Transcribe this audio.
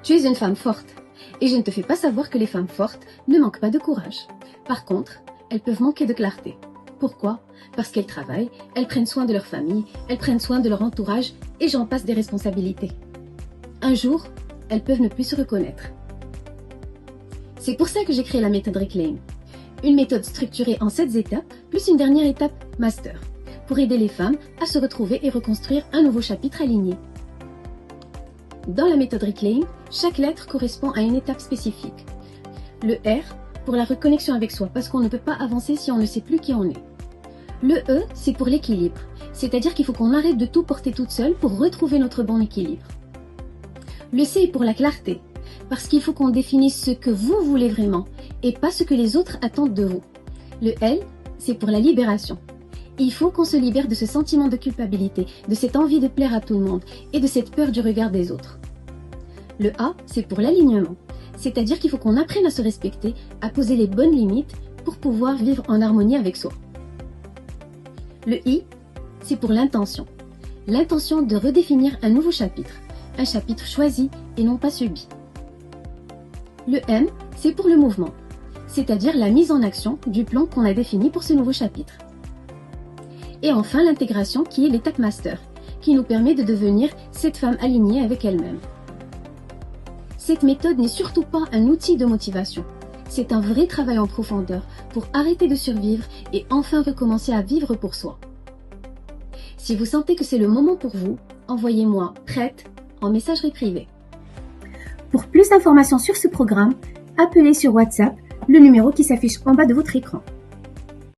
Tu es une femme forte et je ne te fais pas savoir que les femmes fortes ne manquent pas de courage. Par contre, elles peuvent manquer de clarté. Pourquoi? Parce qu'elles travaillent, elles prennent soin de leur famille, elles prennent soin de leur entourage et j'en passe des responsabilités. Un jour, elles peuvent ne plus se reconnaître. C'est pour ça que j'ai créé la méthode Reclaim. Une méthode structurée en 7 étapes, plus une dernière étape master, pour aider les femmes à se retrouver et reconstruire un nouveau chapitre aligné. Dans la méthode Reclaim, chaque lettre correspond à une étape spécifique. Le R, pour la reconnexion avec soi, parce qu'on ne peut pas avancer si on ne sait plus qui on est. Le E, c'est pour l'équilibre, c'est-à-dire qu'il faut qu'on arrête de tout porter toute seule pour retrouver notre bon équilibre. Le C est pour la clarté, parce qu'il faut qu'on définisse ce que vous voulez vraiment et pas ce que les autres attendent de vous. Le L, c'est pour la libération. Il faut qu'on se libère de ce sentiment de culpabilité, de cette envie de plaire à tout le monde et de cette peur du regard des autres. Le A, c'est pour l'alignement, c'est-à-dire qu'il faut qu'on apprenne à se respecter, à poser les bonnes limites pour pouvoir vivre en harmonie avec soi. Le I, c'est pour l'intention. L'intention de redéfinir un nouveau chapitre, un chapitre choisi et non pas subi. Le M, c'est pour le mouvement, c'est-à-dire la mise en action du plan qu'on a défini pour ce nouveau chapitre. Et enfin l'intégration qui est l'étape master, qui nous permet de devenir cette femme alignée avec elle-même. Cette méthode n'est surtout pas un outil de motivation. C'est un vrai travail en profondeur pour arrêter de survivre et enfin recommencer à vivre pour soi. Si vous sentez que c'est le moment pour vous, envoyez-moi « Prête » en messagerie privée. Pour plus d'informations sur ce programme, appelez sur WhatsApp le numéro qui s'affiche en bas de votre écran.